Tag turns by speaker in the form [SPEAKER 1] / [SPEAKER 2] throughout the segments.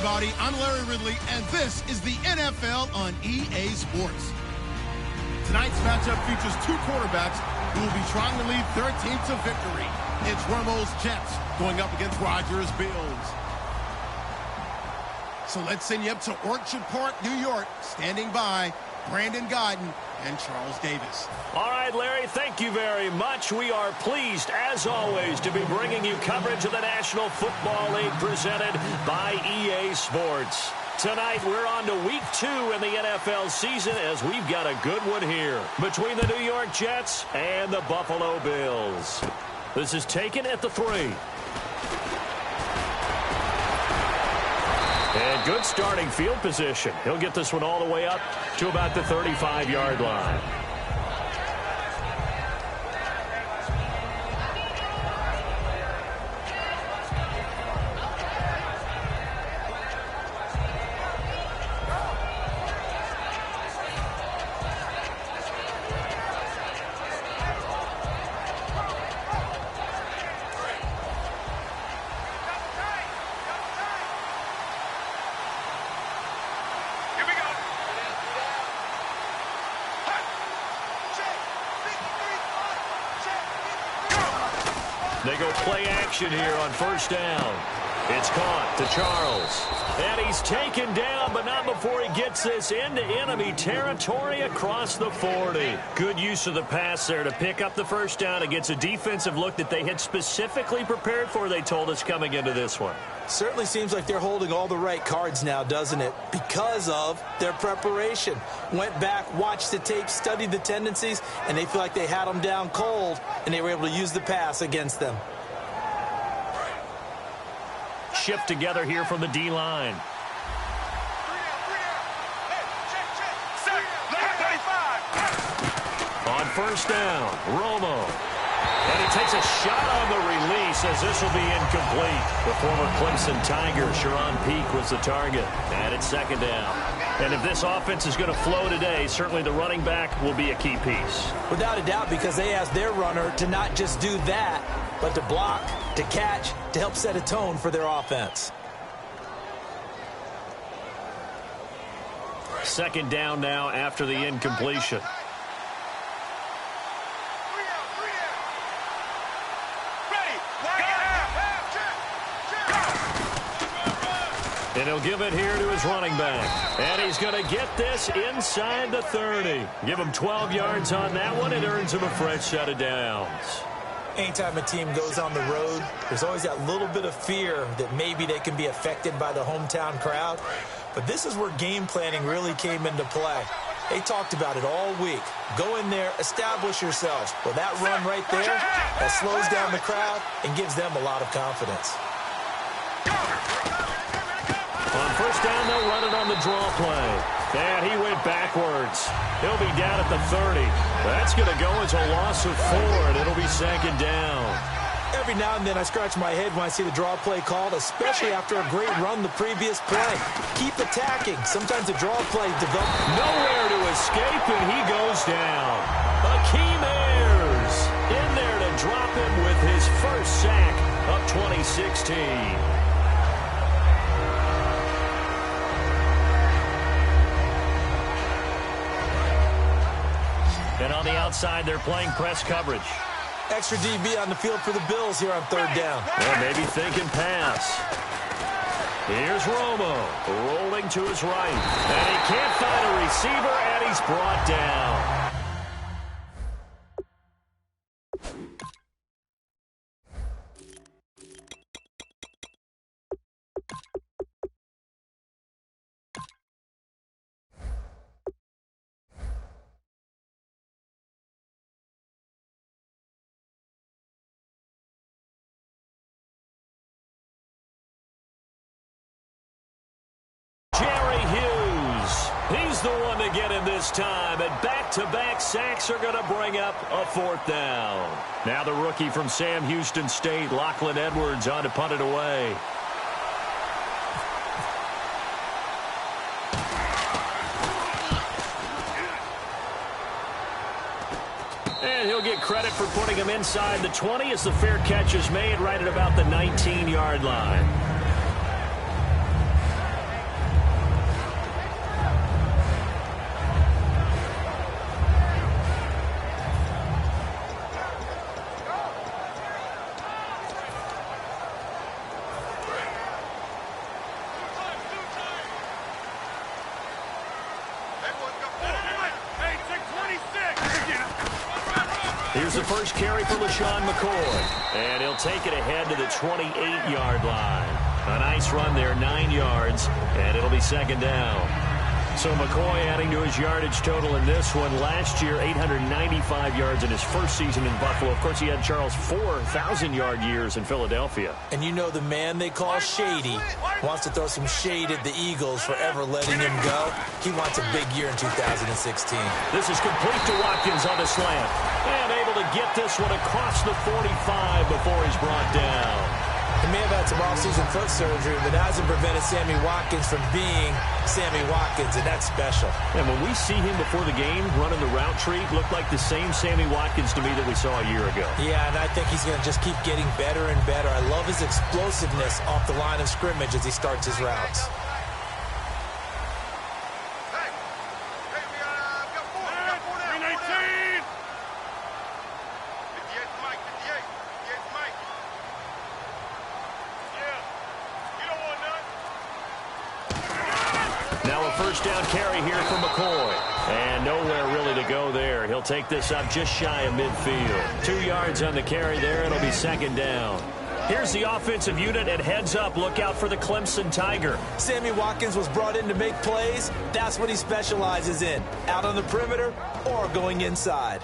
[SPEAKER 1] everybody. I'm Larry Ridley, and this is the NFL on EA Sports. Tonight's matchup features two quarterbacks who will be trying to lead their team to victory. It's Romo's Jets going up against Rodgers' Bills. So let's send you up to Orchard Park, New York. Standing by, Brandon Godden and Charles Davis.
[SPEAKER 2] All right, Larry, thank you very much. We are pleased, as always, to be bringing you coverage of the National Football League presented by EA Sports. Tonight, we're on to Week 2 in the NFL season as we've got a good one here between the New York Jets and the Buffalo Bills. This is taken at the 3. And good starting field position. He'll get this one all the way up to about the 35-yard line. They go play action here on first down. It's caught to Charles. And he's taken down, but not before he gets this into enemy territory across the 40. Good use of the pass there to pick up the first down against a defensive look that they had specifically prepared for, they told us, coming into this one.
[SPEAKER 3] Certainly seems like they're holding all the right cards now, doesn't it? Because of their preparation. Went back, watched the tape, studied the tendencies, and they feel like they had them down cold, and they were able to use the pass against them.
[SPEAKER 2] Shift together here from the D-line. On first down, Romo. And he takes a shot on the release as this will be incomplete. The former Clemson Tiger, Sharon Peake, was the target. And it's second down. And if this offense is going to flow today, certainly the running back will be a key piece.
[SPEAKER 3] Without a doubt, because they asked their runner to not just do that, but to block, to catch, to help set a tone for their offense.
[SPEAKER 2] Second down now after the incompletion. And he'll give it here to his running back. And he's going to get this inside the 30. Give him 12 yards on that one. It earns him a fresh set of downs.
[SPEAKER 3] Anytime a team goes on the road, there's always that little bit of fear that maybe they can be affected by the hometown crowd. But this is where game planning really came into play. They talked about it all week. Go in there, establish yourselves. Well, that run right there, that slows down the crowd and gives them a lot of confidence.
[SPEAKER 2] On first down, they'll run it on the draw play. And he went backwards. He'll be down at the 30. That's going to go as a loss of 4, and it'll be second down.
[SPEAKER 3] Every now and then I scratch my head when I see the draw play called, especially after a great run the previous play. Keep attacking. Sometimes the draw play develops.
[SPEAKER 2] Nowhere to escape, and he goes down. Akeem Ayers in there to drop him with his first sack of 2016. And on the outside, they're playing press coverage.
[SPEAKER 3] Extra DB on the field for the Bills here on third down.
[SPEAKER 2] Well, maybe thinking pass. Here's Romo rolling to his right. And he can't find a receiver, and he's brought down. He's the one to get him this time, and back-to-back sacks are going to bring up a fourth down. Now the rookie from Sam Houston State, Lachlan Edwards, on to punt it away. And he'll get credit for putting him inside the 20 as the fair catch is made right at about the 19-yard line. Here's the first carry for LaShawn McCoy. And he'll take it ahead to the 28-yard line. A nice run there, 9 yards, and it'll be second down. So McCoy adding to his yardage total in this one. Last year, 895 yards in his first season in Buffalo. Of course, he had Charles 4,000-yard years in Philadelphia.
[SPEAKER 3] And you know the man they call Shady wants to throw some shade at the Eagles for ever letting him go. He wants a big year in 2016.
[SPEAKER 2] This is complete to Watkins on the slant. And able to get this one across the 45 before he's brought down.
[SPEAKER 3] He may have had some off-season foot surgery, but that hasn't prevented Sammy Watkins from being Sammy Watkins, and that's special.
[SPEAKER 2] And when we see him before the game running the route tree, looked like the same Sammy Watkins to me that we saw a year ago.
[SPEAKER 3] Yeah, and I think he's going to just keep getting better and better. I love his explosiveness off the line of scrimmage as he starts his routes.
[SPEAKER 2] First down carry here for McCoy. And nowhere really to go there. He'll take this up just shy of midfield. 2 yards on the carry there. It'll be second down. Here's the offensive unit, and heads up, look out for the Clemson Tiger.
[SPEAKER 3] Sammy Watkins was brought in to make plays. That's what he specializes in. Out on the perimeter or going inside.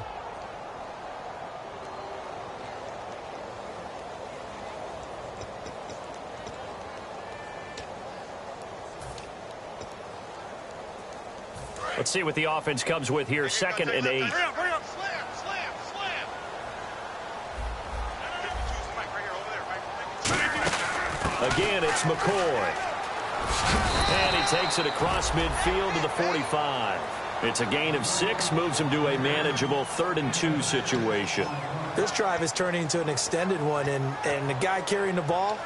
[SPEAKER 2] Let's see what the offense comes with here. 2nd and 8.
[SPEAKER 4] Hurry up, slam.
[SPEAKER 2] Again, it's McCoy. And he takes it across midfield to the 45. It's a gain of 6, moves him to a manageable 3rd and 2 situation.
[SPEAKER 3] This drive is turning into an extended one, and the guy carrying the ball,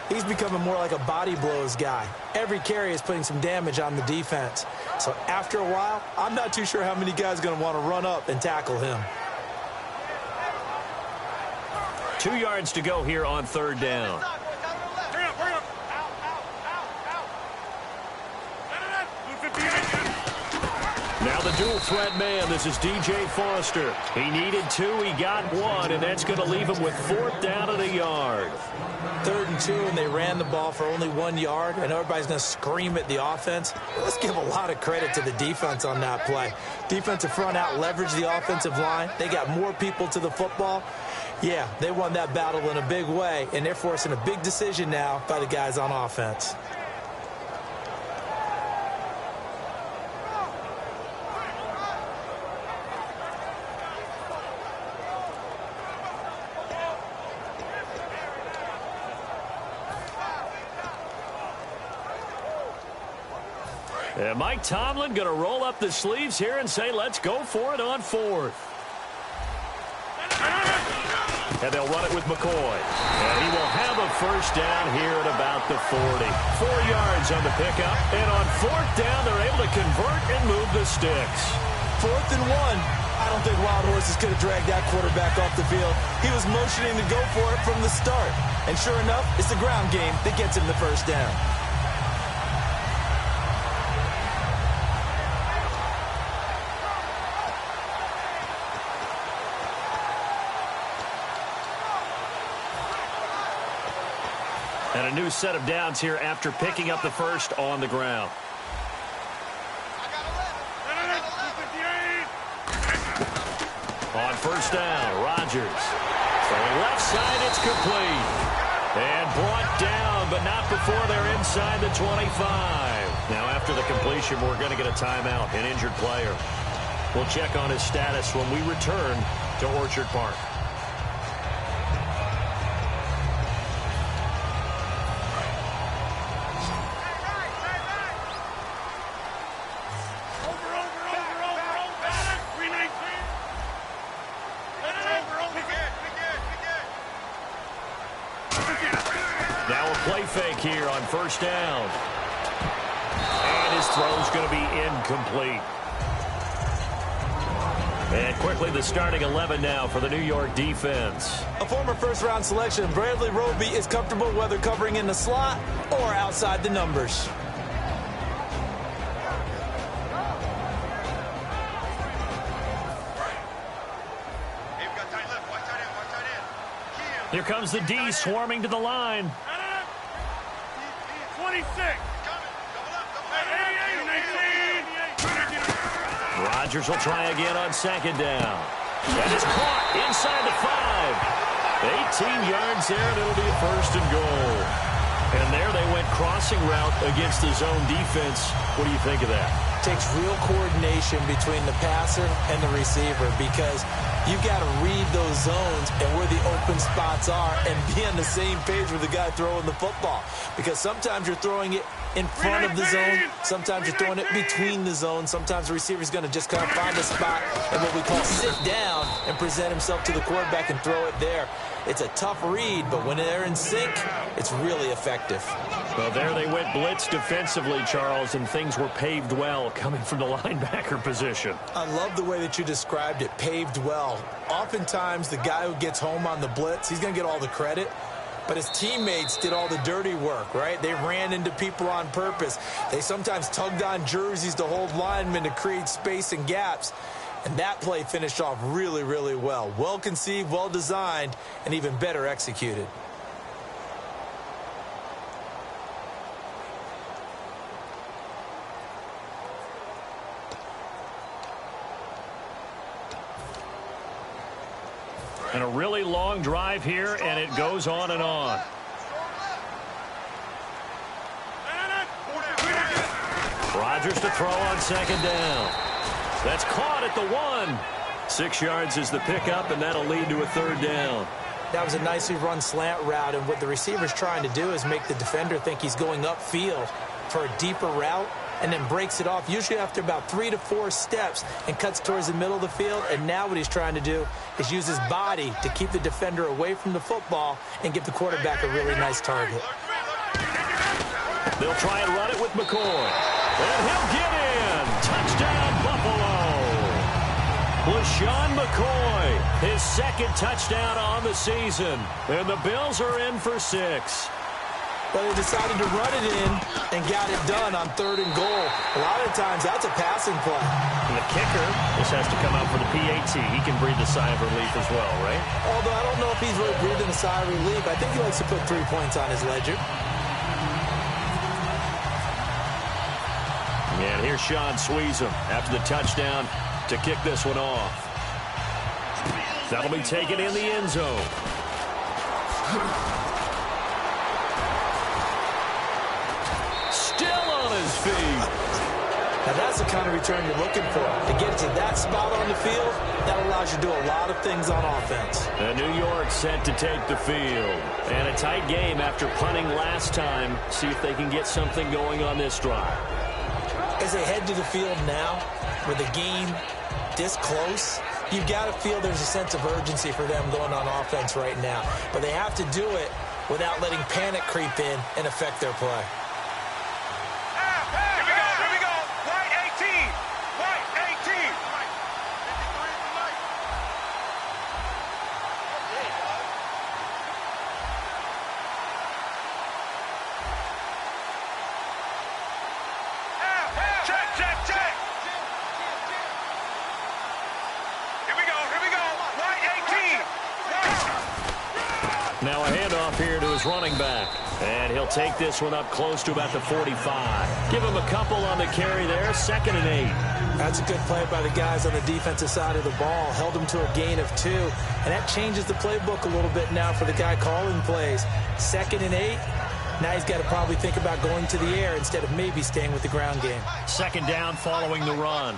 [SPEAKER 3] he's becoming more like a body blows guy. Every carry is putting some damage on the defense. So after a while, I'm not too sure how many guys are going to want to run up and tackle him.
[SPEAKER 2] 2 yards to go here on 3rd down. Now the dual threat man, this is DJ Foster. He needed 2, he got 1, and that's going to leave him with 4th down and a yard.
[SPEAKER 3] 3rd and 2, and they ran the ball for only 1 yard, and everybody's going to scream at the offense. Let's give a lot of credit to the defense on that play. Defensive front out leveraged the offensive line. They got more people to the football. Yeah, they won that battle in a big way, and they're forcing a big decision now by the guys on offense.
[SPEAKER 2] And Mike Tomlin going to roll up the sleeves here and say, let's go for it on 4th. And they'll run it with McCoy. And he will have a first down here at about the 40. 4 yards on the pickup. And on 4th down, they're able to convert and move the sticks.
[SPEAKER 3] 4th and 1. I don't think Wild Horses could have dragged that quarterback off the field. He was motioning to go for it from the start. And sure enough, it's the ground game that gets him the first down.
[SPEAKER 2] And a new set of downs here after picking up the first on the ground. On first down, Rodgers. From left side, it's complete. And brought down, but not before they're inside the 25. Now, after the completion, we're going to get a timeout, an injured player. We'll check on his status when we return to Orchard Park. Now a play fake here on first down. And his throw's going to be incomplete. And quickly the starting 11 now for the New York defense.
[SPEAKER 3] A former first-round selection, Bradley Roby, is comfortable whether covering in the slot or outside the numbers.
[SPEAKER 2] Here comes the D swarming to the line.
[SPEAKER 4] 26.
[SPEAKER 2] Rodgers will try again on second down. That is caught inside the 5. 18 yards there, and it'll be a first and goal. And there they went crossing route against the zone defense. What do you think of that?
[SPEAKER 3] Takes real coordination between the passer and the receiver because you've got to read those zones and where the open spots are and be on the same page with the guy throwing the football. Because sometimes you're throwing it in front of the zone. Sometimes you're throwing it between the zones. Sometimes the receiver's going to just kind of find a spot and what we call sit down and present himself to the quarterback and throw it there. It's a tough read, but when they're in sync, it's really effective.
[SPEAKER 2] Well, there they went blitz defensively, Charles, and things were paved well coming from the linebacker position.
[SPEAKER 3] I love the way that you described it, paved well. Oftentimes, the guy who gets home on the blitz, he's going to get all the credit. But his teammates did all the dirty work, right? They ran into people on purpose. They sometimes tugged on jerseys to hold linemen to create space and gaps. And that play finished off really, really well. Well conceived, well designed, and even better executed.
[SPEAKER 2] And a really long drive here, and it goes on and on. Rodgers to throw on second down. That's caught at the 1. 6 yards is the pickup, and that'll lead to a third down.
[SPEAKER 3] That was a nicely run slant route, and what the receiver's trying to do is make the defender think he's going upfield for a deeper route, and then breaks it off, usually after about 3 to 4 steps, and cuts towards the middle of the field. And now what he's trying to do is use his body to keep the defender away from the football and give the quarterback a really nice target.
[SPEAKER 2] They'll try and run it with McCoy. And he'll get in. Touchdown, Buffalo. LaShawn McCoy, his second touchdown on the season. And the Bills are in for 6.
[SPEAKER 3] But they decided to run it in and got it done on 3rd and goal. A lot of times, that's a passing play.
[SPEAKER 2] And the kicker, this has to come out for the PAT. He can breathe a sigh of relief as well, right?
[SPEAKER 3] Although I don't know if he's really breathing a sigh of relief. I think he likes to put 3 points on his ledger.
[SPEAKER 2] And here's Sean Sweezum after the touchdown to kick this one off. That'll be taken in the end zone. Still on his feet.
[SPEAKER 3] Now that's the kind of return you're looking for. To get to that spot on the field, that allows you to do a lot of things on offense.
[SPEAKER 2] And New York set to take the field. And a tight game after punting last time. See if they can get something going on this drive.
[SPEAKER 3] As they head to the field now, with the game this close, you've got to feel there's a sense of urgency for them going on offense right now. But they have to do it without letting panic creep in and affect their play.
[SPEAKER 4] Here we go. White 18. White 18. Check. Here we go. White 18.
[SPEAKER 2] Now a handoff here to his running back. And he'll take this one up close to about the 45. Give him a couple on the carry there. 2nd and 8.
[SPEAKER 3] That's a good play by the guys on the defensive side of the ball. Held him to a gain of 2. And that changes the playbook a little bit now for the guy calling plays. 2nd and 8. Now he's got to probably think about going to the air instead of maybe staying with the ground game.
[SPEAKER 2] 2nd down following the run.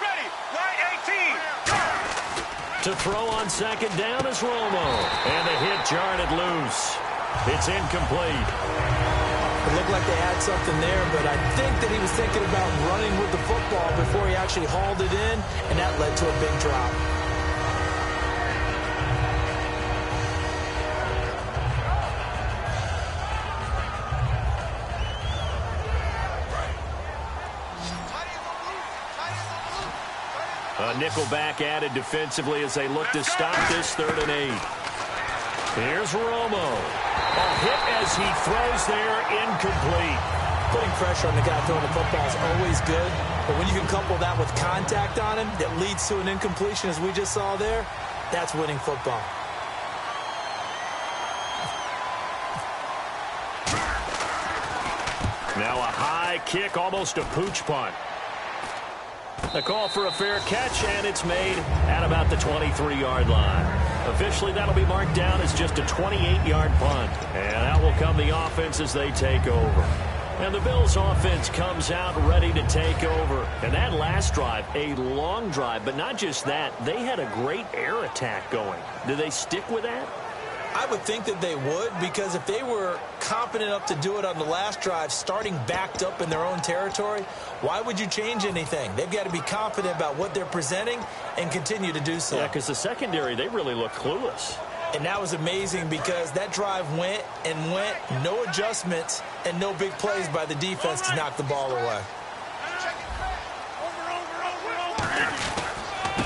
[SPEAKER 4] Ready. White 18.
[SPEAKER 2] To throw on 2nd down is Romo. And the hit jarred it loose. It's incomplete.
[SPEAKER 3] It looked like they had something there, but I think that he was thinking about running with the football before he actually hauled it in, and that led to a big drop.
[SPEAKER 2] A nickelback added defensively as they look to stop this 3rd and 8. Here's Romo. A hit as he throws there, incomplete.
[SPEAKER 3] Putting pressure on the guy throwing the football is always good, but when you can couple that with contact on him that leads to an incompletion as we just saw there, that's winning football.
[SPEAKER 2] Now a high kick, almost a pooch punt. A call for a fair catch, and it's made at about the 23-yard line. Officially, that'll be marked down as just a 28-yard punt. And out will come the offense as they take over. And the Bills' offense comes out ready to take over. And that last drive, a long drive, but not just that. They had a great air attack going. Do they stick with that?
[SPEAKER 3] I would think that they would, because if they were competent enough to do it on the last drive, starting backed up in their own territory, why would you change anything? They've got to be confident about what they're presenting and continue to do so.
[SPEAKER 2] Yeah, because the secondary, they really look clueless.
[SPEAKER 3] And that was amazing because that drive went and went, no adjustments, and no big plays by the defense to knock the ball away.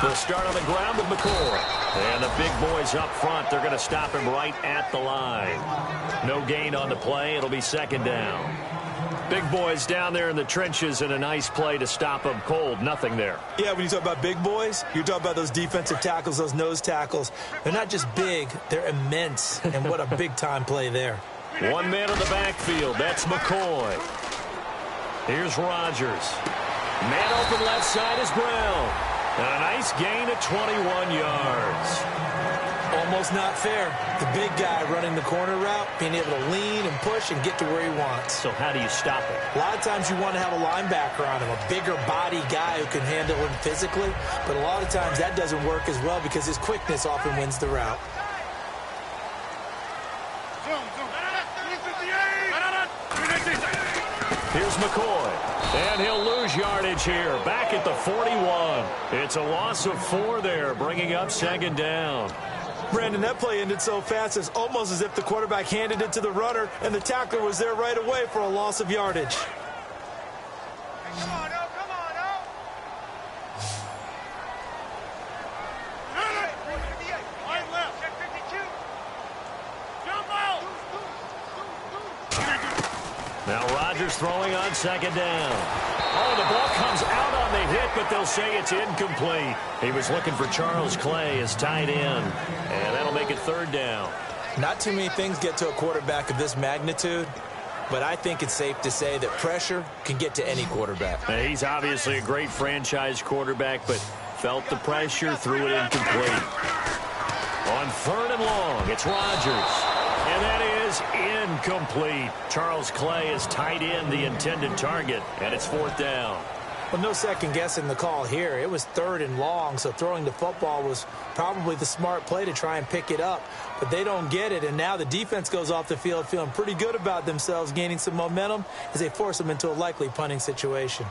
[SPEAKER 2] They'll start on the ground with McCoy. And the big boys up front, they're going to stop him right at the line. No gain on the play. It'll be second down. Big boys down there in the trenches, and a nice play to stop them cold. Nothing there.
[SPEAKER 3] Yeah, when you talk about big boys, you're talking about those defensive tackles, those nose tackles. They're not just big, they're immense. And what a big-time play there.
[SPEAKER 2] One man in the backfield. That's McCoy. Here's Rodgers. Man open left side is Brown. And a nice gain of 21 yards.
[SPEAKER 3] Almost not fair. The big guy running the corner route, being able to lean and push and get to where he wants.
[SPEAKER 2] So how do you stop it?
[SPEAKER 3] A lot of times you want to have a linebacker on him, a bigger body guy who can handle him physically. But a lot of times that doesn't work as well because his quickness often wins the route.
[SPEAKER 2] Here's McCoy. And he'll lose yardage here. Back at the 41. It's a loss of 4 there, bringing up second down.
[SPEAKER 3] Brandon, that play ended so fast, it's almost as if the quarterback handed it to the runner, and the tackler was there right away for a loss of yardage.
[SPEAKER 4] Come on, no, come on, no. Line left. Check 52. Jump out.
[SPEAKER 2] Now Rodgers throwing on second down. Oh, the ball comes out on the hit, but they'll say it's incomplete. He was looking for Charles Clay as tight end, and that'll make it third down.
[SPEAKER 3] Not too many things get to a quarterback of this magnitude, but I think it's safe to say that pressure can get to any quarterback.
[SPEAKER 2] Now, he's obviously a great franchise quarterback, but felt the pressure, threw it incomplete. On third and long, it's Rodgers. And that is incomplete. Charles Clay is tight end, the intended target, and it's fourth down.
[SPEAKER 3] Well, no second guessing the call here. It was third and long, so throwing the football was probably the smart play to try and pick it up. But they don't get it, and now the defense goes off the field feeling pretty good about themselves, gaining some momentum as they force them into a likely punting situation.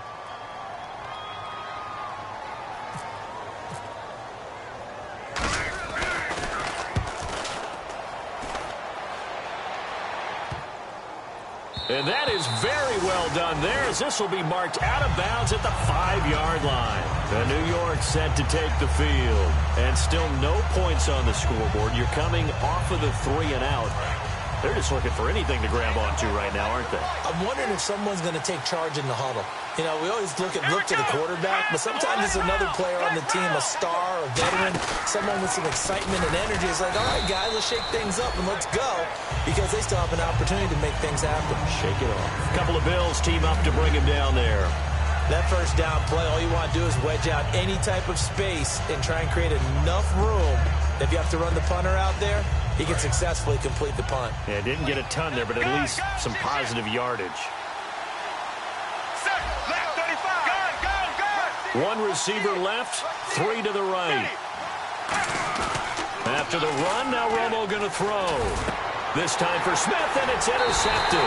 [SPEAKER 2] And that is very well done there, as this will be marked out of bounds at the 5-yard line. The New York set to take the field. And still no points on the scoreboard. You're coming off of the 3 and out. They're just looking for anything to grab onto right now, aren't they?
[SPEAKER 3] I'm wondering if someone's going to take charge in the huddle. You know, we always look to the quarterback, but sometimes it's another player on the team, a star, a veteran, someone with some excitement and energy. It's like, all right, guys, let's shake things up and let's go, because they still have an opportunity to make things happen.
[SPEAKER 2] Shake it off. A couple of Bills team up to bring him down there.
[SPEAKER 3] That first down play, all you want to do is wedge out any type of space and try and create enough room that if you have to run the punter out there, he can successfully complete the punt.
[SPEAKER 2] Yeah, didn't get a ton there, but at least some positive yardage.
[SPEAKER 4] Left 35. Go.
[SPEAKER 2] One receiver left, 3 to the right. After the run, now Romo going to throw. This time for Smith, and it's intercepted.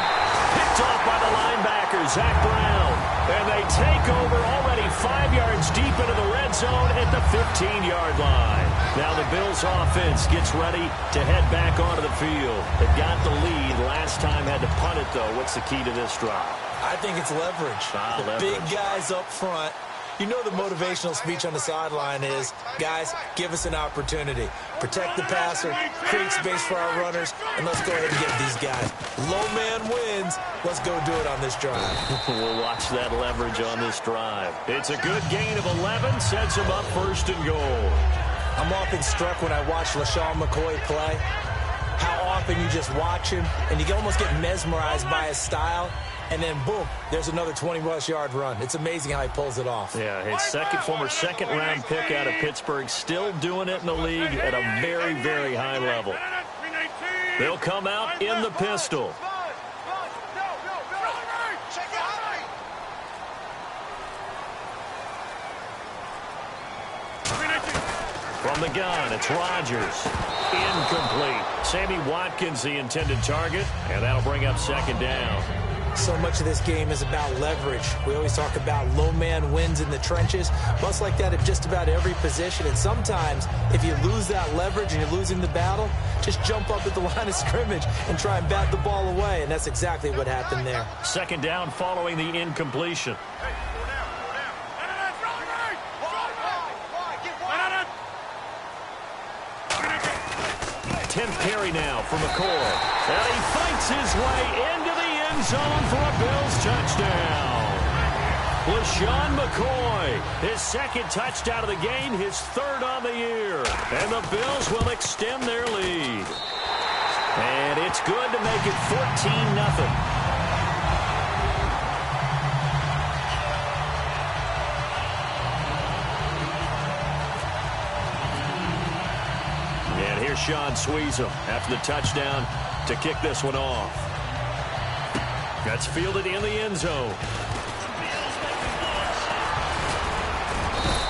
[SPEAKER 2] Picked off by the linebacker, Zach Brown. And they take over already 5 yards deep into the red zone at the 15-yard line. Now the Bills offense gets ready to head back onto the field. They got the lead. Last time had to punt it, though. What's the key to this drive?
[SPEAKER 3] I think it's leverage.
[SPEAKER 2] Leverage.
[SPEAKER 3] Big guys up front. You know the motivational speech on the sideline is, guys, give us an opportunity. Protect the passer, create space for our runners, and let's go ahead and get these guys. Low man wins. Let's go do it on this drive.
[SPEAKER 2] We'll watch that leverage on this drive. It's a good gain of 11, sets him up first and goal.
[SPEAKER 3] I'm often struck when I watch LaShawn McCoy play, how often you just watch him, and you can almost get mesmerized by his style. and then boom, there's another 20-plus yard run. It's amazing how he pulls it off.
[SPEAKER 2] Yeah, his former second-round pick out of Pittsburgh, still doing it in the league at a very, very high level. They'll come out in the pistol. From the gun, it's Rodgers. Incomplete. Sammy Watkins, the intended target, and that'll bring up second down.
[SPEAKER 3] So much of this game is about leverage. We always talk about low man wins in the trenches. Much like that at just about every position. And sometimes, if you lose that leverage and you're losing the battle, just jump up at the line of scrimmage and try and bat the ball away. And that's exactly what happened there.
[SPEAKER 2] Second down following the incompletion. 10th carry now for McCoy. And he fights his way into the end zone for a Bills touchdown. LaShawn McCoy, his second touchdown of the game, his third on the year. And the Bills will extend their lead. And it's good to make it 14-0. Sean Sweezum after the touchdown to kick this one off. That's fielded in the end zone.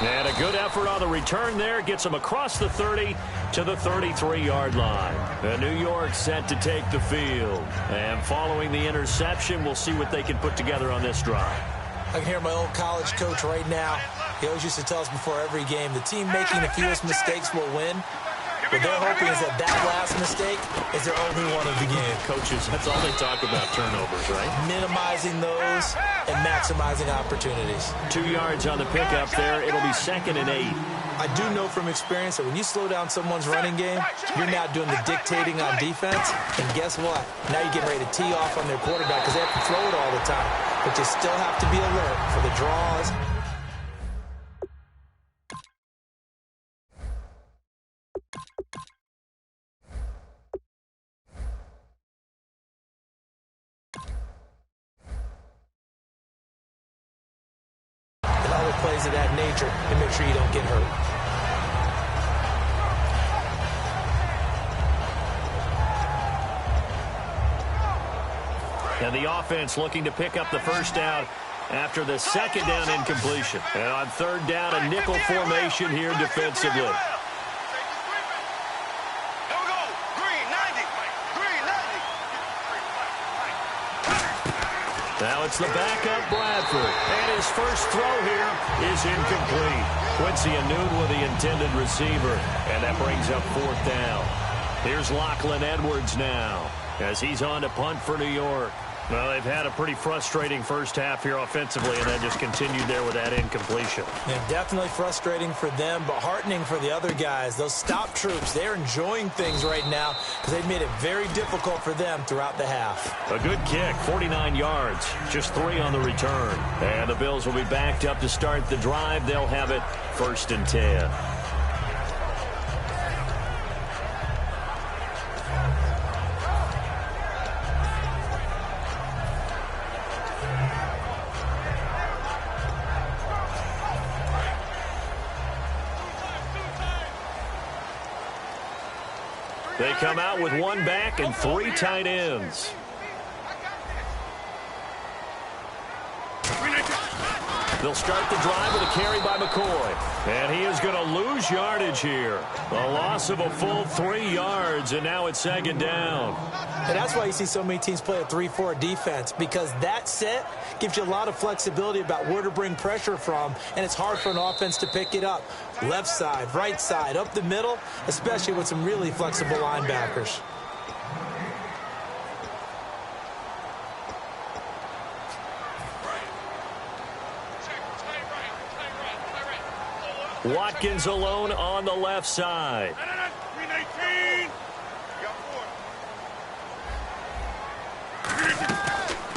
[SPEAKER 2] And a good effort on the return there. Gets him across the 30 to the 33-yard line. And New York set to take the field. And following the interception, we'll see what they can put together on this drive.
[SPEAKER 3] I can hear my old college coach right now. He always used to tell us before every game, the team making the fewest mistakes will win. What they're hoping is that last mistake is their only one of the game.
[SPEAKER 2] Coaches, that's all they talk about, turnovers, right?
[SPEAKER 3] Minimizing those and maximizing opportunities.
[SPEAKER 2] 2 yards on the pickup there. It'll be 2nd and 8.
[SPEAKER 3] I do know from experience that when you slow down someone's running game, you're now doing the dictating on defense. And guess what? Now you're getting ready to tee off on their quarterback because they have to throw it all the time. But you still have to be alert for the draws. Plays of that nature and make sure you don't get hurt.
[SPEAKER 2] And the offense looking to pick up the first down after the second down incompletion. And on third down, a nickel formation here defensively. Now it's the backup Bradford, and his first throw here is incomplete. Quincy Anoon with the intended receiver, and that brings up fourth down. Here's Lachlan Edwards now, as he's on to punt for New York. Well, they've had a pretty frustrating first half here offensively, and then just continued there with that incompletion.
[SPEAKER 3] Yeah, definitely frustrating for them, but heartening for the other guys. Those stop troops, they're enjoying things right now because they've made it very difficult for them throughout the half.
[SPEAKER 2] A good kick, 49 yards, just 3 on the return. And the Bills will be backed up to start the drive. They'll have it 1st and 10. They come out with 1 back and 3 tight ends. They'll start the drive with a carry by McCoy. And he is going to lose yardage here. A loss of a full 3 yards, and now it's 2nd down.
[SPEAKER 3] And that's why you see so many teams play a 3-4 defense, because that set gives you a lot of flexibility about where to bring pressure from, and it's hard for an offense to pick it up. Left side, right side, up the middle, especially with some really flexible linebackers.
[SPEAKER 2] Watkins alone on the left side.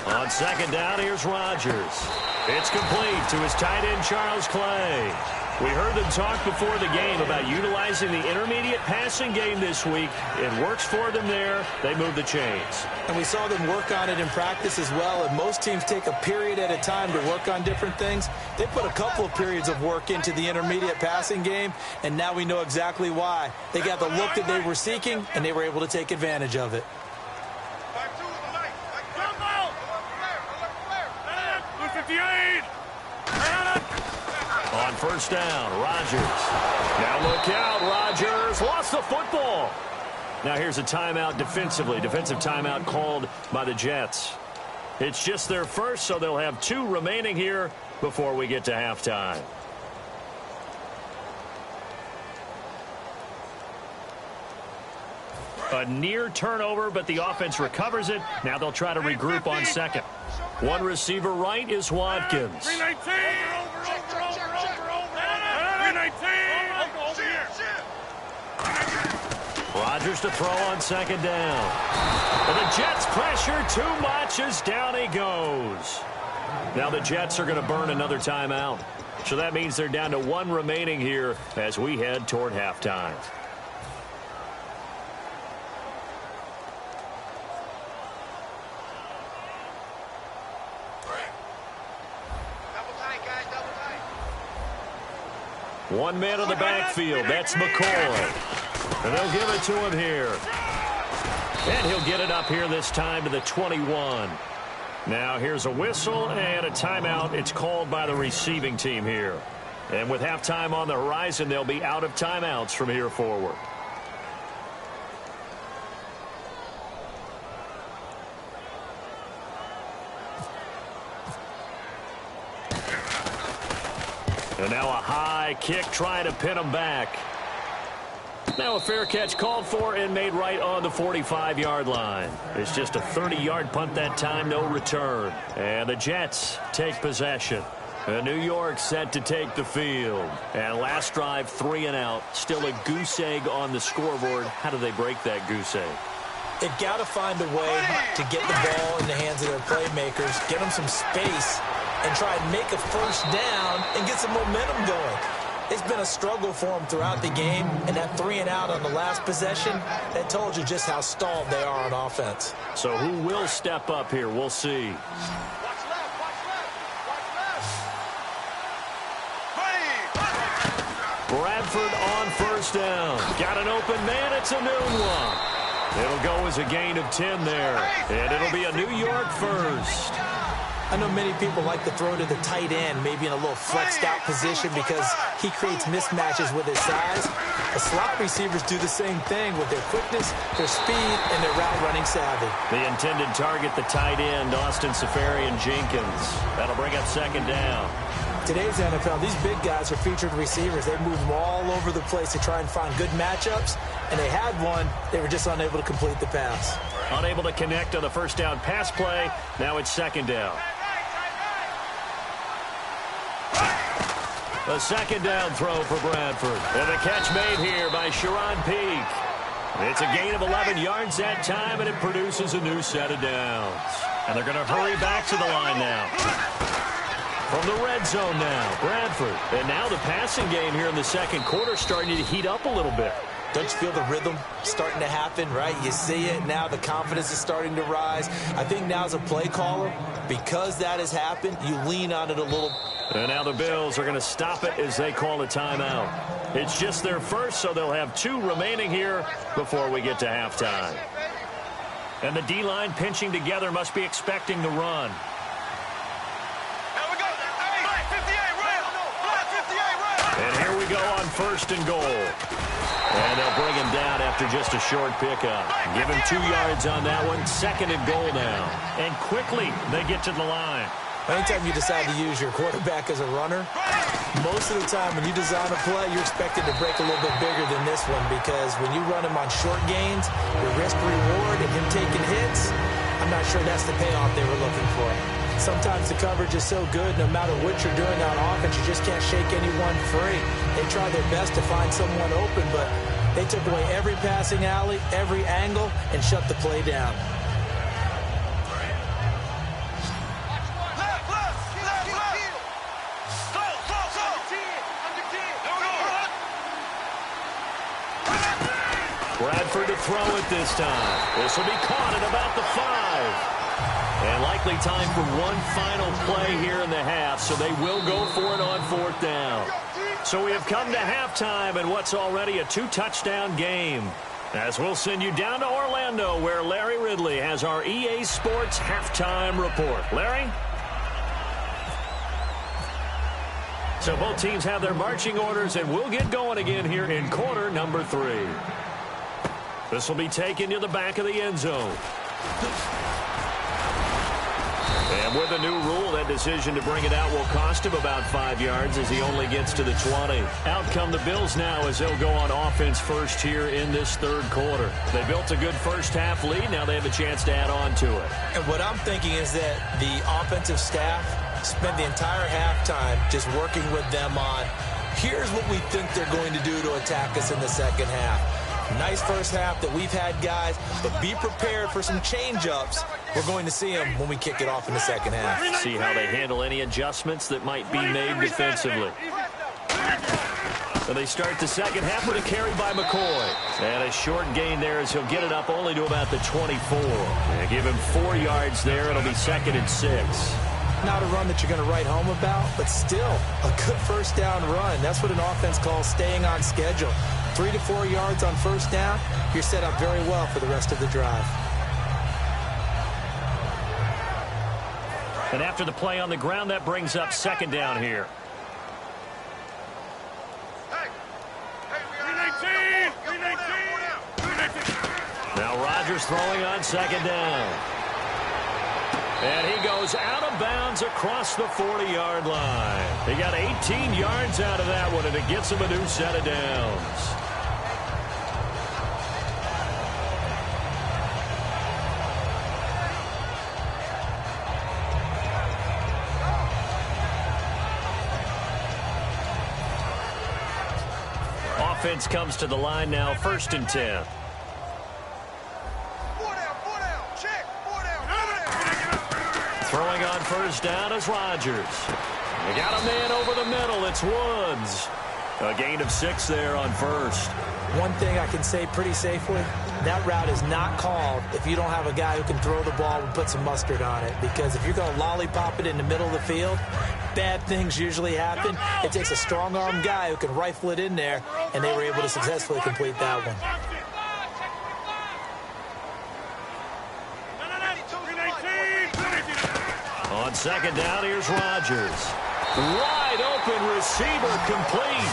[SPEAKER 2] On 2nd down, here's Rodgers. It's complete to his tight end, Charles Clay. We heard them talk before the game about utilizing the intermediate passing game this week. It works for them there. They move the chains.
[SPEAKER 3] And we saw them work on it in practice as well. And most teams take a period at a time to work on different things. They put a couple of periods of work into the intermediate passing game, and now we know exactly why. They got the look that they were seeking, and they were able to take advantage of it.
[SPEAKER 2] On first down, Rodgers. Now look out, Rodgers lost the football. Now here's a timeout defensively. Defensive timeout called by the Jets. It's just their first, so they'll have 2 remaining here before we get to halftime. A near turnover, but the offense recovers it. Now they'll try to regroup on second. One receiver right is Watkins.
[SPEAKER 4] 319.
[SPEAKER 2] Rodgers to throw on second down. And the Jets pressure too much as down he goes. Now the Jets are going to burn another timeout. So that means they're down to 1 remaining here as we head toward halftime. One man in the backfield. That's McCoy. And they'll give it to him here. And he'll get it up here this time to the 21. Now here's a whistle and a timeout. It's called by the receiving team here. And with halftime on the horizon, they'll be out of timeouts from here forward. And now a high kick trying to pin him back. Now a fair catch called for and made right on the 45-yard line. It's just a 30-yard punt that time, no return. And the Jets take possession. And New York set to take the field. And last drive, 3 and out. Still a goose egg on the scoreboard. How do they break that goose egg?
[SPEAKER 3] They've got to find a way to get the ball in the hands of their playmakers, get them some space, and try and make a first down and get some momentum going. It's been a struggle for them throughout the game, and that 3 and out on the last possession, that told you just how stalled they are on offense.
[SPEAKER 2] So who will step up here? We'll see. Bradford on first down. Got an open man. It's a new one. It'll go as a gain of 10 there, and it'll be a New York first.
[SPEAKER 3] I know many people like to throw to the tight end, maybe in a little flexed out position because he creates mismatches with his size. The slot receivers do the same thing with their quickness, their speed, and their route running savvy.
[SPEAKER 2] The intended target, the tight end, Austin Seferian-Jenkins. That'll bring up second down.
[SPEAKER 3] Today's NFL, these big guys are featured receivers. They move them all over the place to try and find good matchups, and they had one. They were just unable to complete the pass.
[SPEAKER 2] Unable to connect on the first down pass play. Now it's second down. A second down throw for Bradford. And the catch made here by Sharon Peak. It's a gain of 11 yards that time, and it produces a new set of downs. And they're going to hurry back to the line now. From the red zone now, Bradford. And now the passing game here in the second quarter starting to heat up a little bit.
[SPEAKER 3] Don't you feel the rhythm starting to happen, right? You see it now. The confidence is starting to rise. I think now as a play caller, because that has happened, you lean on it a little.
[SPEAKER 2] And now the Bills are going to stop it as they call a timeout. It's just their first, so they'll have 2 remaining here before we get to halftime. And the D-line pinching together must be expecting the run. And here we go on first and goal. And they'll bring him down after just a short pickup. Give him 2 yards on that one. Second and goal now. And quickly they get to the line.
[SPEAKER 3] Anytime you decide to use your quarterback as a runner, most of the time when you design a play, you're expected to break a little bit bigger than this one because when you run him on short gains, your risk-reward and him taking hits, I'm not sure that's the payoff they were looking for. Sometimes the coverage is so good, no matter what you're doing on offense, you just can't shake anyone free. They try their best to find someone open, but they took away every passing alley, every angle, and shut the play down.
[SPEAKER 2] Stafford to throw it this time. This will be caught at about the 5. And likely time for one final play here in the half, so they will go for it on 4th down. So we have come to halftime in what's already a 2-touchdown game. As we'll send you down to Orlando, where Larry Ridley has our EA Sports halftime report. Larry? So both teams have their marching orders, and we'll get going again here in quarter number 3. This will be taken to the back of the end zone. And with a new rule, that decision to bring it out will cost him about 5 yards as he only gets to the 20. Out come the Bills now as they'll go on offense first here in this 3rd quarter. They built a good first-half lead. Now they have a chance to add on to it.
[SPEAKER 3] And what I'm thinking is that the offensive staff spent the entire halftime just working with them on, here's what we think they're going to do to attack us in the second half. Nice first half that we've had, guys, but be prepared for some change-ups. We're going to see them when we kick it off in the second half.
[SPEAKER 2] See how they handle any adjustments that might be made defensively. So they start the second half with a carry by McCoy. And a short gain there as he'll get it up only to about the 24. And give him 4 yards there. It'll be 2nd and 6.
[SPEAKER 3] Not a run that you're going to write home about, but still a good first down run. That's what an offense calls staying on schedule. 3 to 4 yards on first down, you're set up very well for the rest of the drive.
[SPEAKER 2] And after the play on the ground, that brings up 2nd down here. Now Rodgers throwing on 2nd down. And he goes out of bounds across the 40-yard line. He got 18 yards out of that one, and it gets him a new set of downs. Offense comes to the line now, 1st and 10. Throwing on first down is Rodgers. They got a man over the middle. It's Woods. A gain of 6 there on first.
[SPEAKER 3] One thing I can say pretty safely, that route is not called if you don't have a guy who can throw the ball and put some mustard on it. Because if you're going to lollipop it in the middle of the field, bad things usually happen. It takes a strong-arm guy who can rifle it in there, and they were able to successfully complete that one.
[SPEAKER 2] On 2nd down, here's Rodgers. Wide open receiver complete.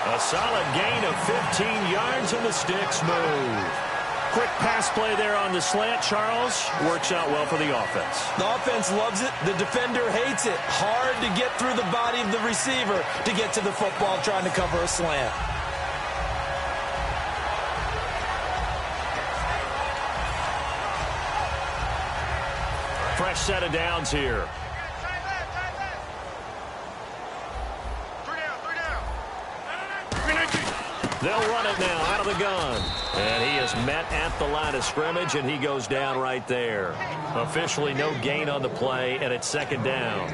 [SPEAKER 2] A solid gain of 15 yards, and the sticks move. Quick pass play there on the slant, Charles. Works out well for the offense.
[SPEAKER 3] The offense loves it. The defender hates it. Hard to get through the body of the receiver to get to the football trying to cover a slant.
[SPEAKER 2] Fresh set of downs here. They'll run it now out of the gun. And he is met at the line of scrimmage, and he goes down right there. Officially no gain on the play, and it's 2nd down.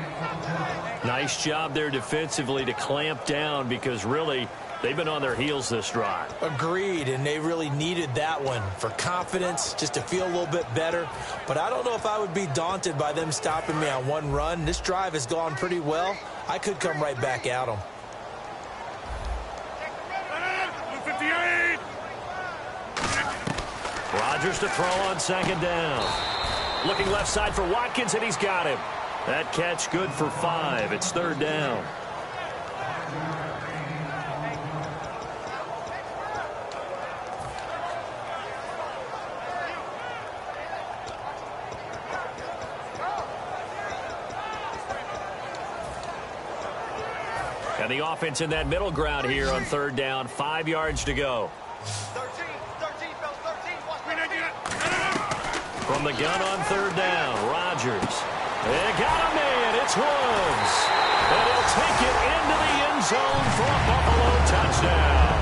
[SPEAKER 2] Nice job there defensively to clamp down because really they've been on their heels this drive.
[SPEAKER 3] Agreed, and they really needed that one for confidence, just to feel a little bit better. But I don't know if I would be daunted by them stopping me on one run. This drive has gone pretty well. I could come right back at them.
[SPEAKER 2] Rodgers to throw on 2nd down. Looking left side for Watkins, and he's got him. That catch good for 5. It's 3rd down. And the offense in that middle ground here on 3rd down. 5 yards to go. From the gun on 3rd down, Rodgers. They got a man. It's Woods. And he'll take it into the end zone for a Buffalo touchdown.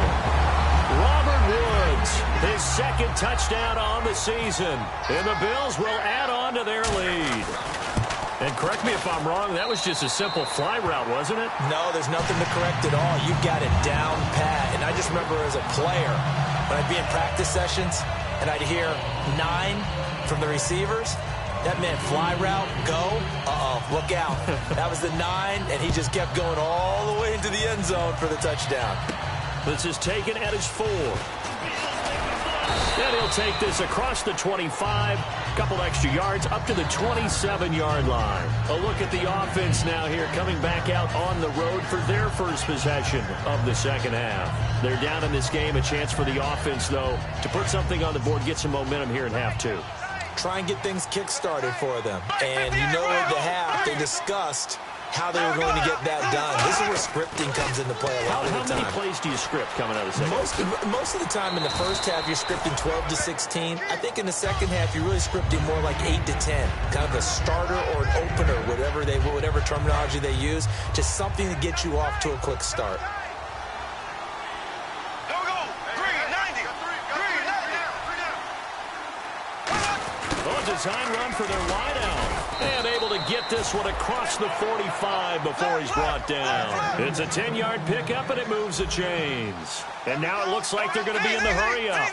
[SPEAKER 2] Robert Woods, his 2nd touchdown on the season. And the Bills will add on to their lead. And correct me if I'm wrong, that was just a simple fly route, wasn't it?
[SPEAKER 3] No, there's nothing to correct at all. You got it down pat. And I just remember as a player, when I'd be in practice sessions, and I'd hear 9 from the receivers, that meant fly route, go, look out. That was the 9, and he just kept going all the way into the end zone for the touchdown.
[SPEAKER 2] This is taken at his 4. And he'll take this across the 25, a couple extra yards, up to the 27-yard line. A look at the offense now here, coming back out on the road for their first possession of the second half. They're down in this game, a chance for the offense, though, to put something on the board, get some momentum here in half 2.
[SPEAKER 3] Try and get things kick-started for them. And you know at the half, they discussed how they were going to get that done. This is where scripting comes into play a lot of the time.
[SPEAKER 2] How many plays do you script coming out of the second half?
[SPEAKER 3] Most of the time in the first half, you're scripting 12 to 16. I think in the second half, you're really scripting more like 8 to 10. Kind of a starter or an opener, whatever terminology they use. Just something to get you off to a quick start.
[SPEAKER 2] Design run for their wideout. And able to get this one across the 45 before he's brought down. It's a 10-yard pickup, and it moves the chains. And now it looks like they're going to be in the hurry-up.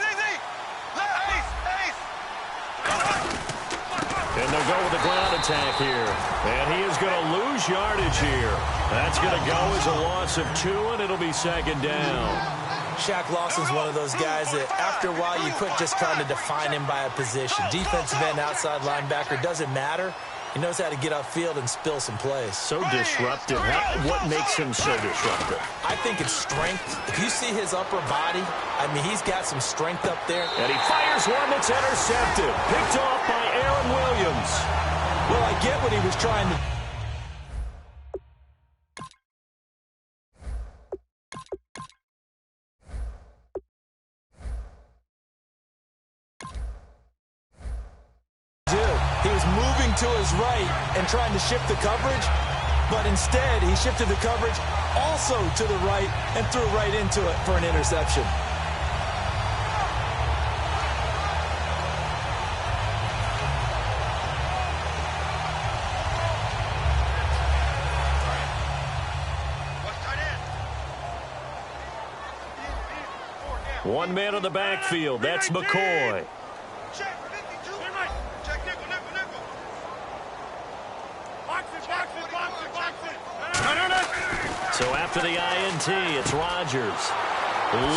[SPEAKER 2] And they'll go with the ground attack here. And he is going to lose yardage here. That's going to go as a loss of 2, and it'll be second down.
[SPEAKER 3] Shaq Lawson's one of those guys that after a while you quit just trying to define him by a position. Defensive end, outside linebacker, doesn't matter. He knows how to get upfield and spill some plays.
[SPEAKER 2] So disruptive. What makes him so disruptive?
[SPEAKER 3] I think it's strength. If you see his upper body, I mean, he's got some strength up there.
[SPEAKER 2] And he fires one that's intercepted. Picked off by Aaron Williams.
[SPEAKER 3] Well, I get what he was trying to do. He was moving to his right and trying to shift the coverage, but instead he shifted the coverage also to the right and threw right into it for an interception.
[SPEAKER 2] One man on the backfield. That's McCoy. So after the INT, it's Rodgers.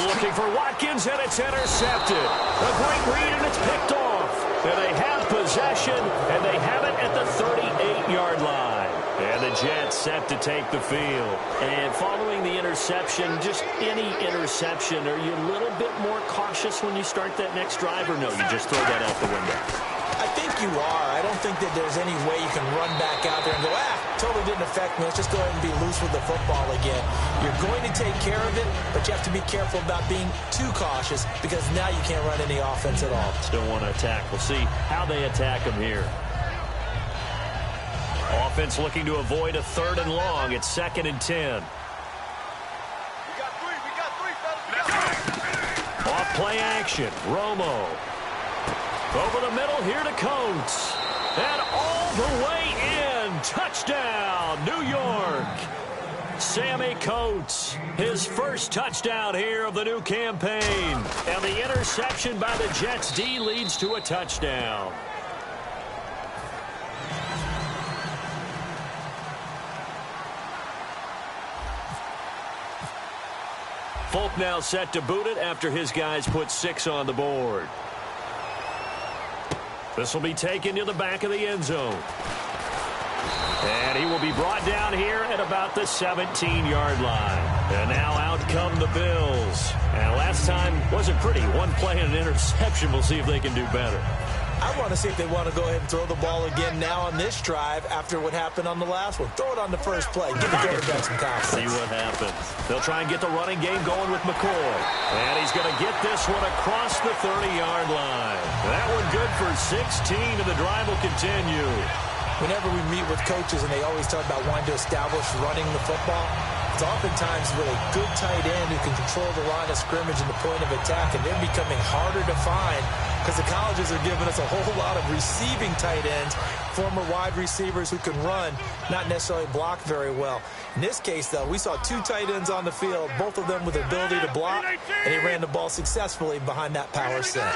[SPEAKER 2] Looking for Watkins, and it's intercepted. A great read, and it's picked off. And they have possession, and they have it at the 38-yard line. And the Jets set to take the field. And following the interception, just any interception, are you a little bit more cautious when you start that next drive, or no, you just throw that out the window?
[SPEAKER 3] I think you are. I don't think that there's any way you can run back out there and go, totally didn't affect me. Let's just go ahead and be loose with the football again. You're going to take care of it, but you have to be careful about being too cautious because now you can't run any offense at all.
[SPEAKER 2] Still want to attack. We'll see how they attack him here. Offense looking to avoid a 3rd and long. It's 2nd and 10. Off play action. Romo. Over the middle here to Coates. And all the way in. Touchdown, New York. Sammy Coates, his first touchdown here of the new campaign. And the interception by the Jets D leads to a touchdown. Folk now set to boot it after his guys put 6 on the board. This will be taken to the back of the end zone. And he will be brought down here at about the 17-yard line. And now out come the Bills. And last time wasn't pretty. One play and an interception. We'll see if they can do better.
[SPEAKER 3] I want to see if they want to go ahead and throw the ball again now on this drive after what happened on the last one. Throw it on the first play. Give the quarterback some confidence.
[SPEAKER 2] See what happens. They'll try and get the running game going with McCoy. And he's going to get this one across the 30-yard line. That one good for 16, and the drive will continue.
[SPEAKER 3] Whenever we meet with coaches and they always talk about wanting to establish running the football, it's oftentimes with a good tight end who can control the line of scrimmage and the point of attack, and they're becoming harder to find because the colleges are giving us a whole lot of receiving tight ends, former wide receivers who can run, not necessarily block very well. In this case, though, we saw 2 tight ends on the field, both of them with the ability to block, and he ran the ball successfully behind that power set.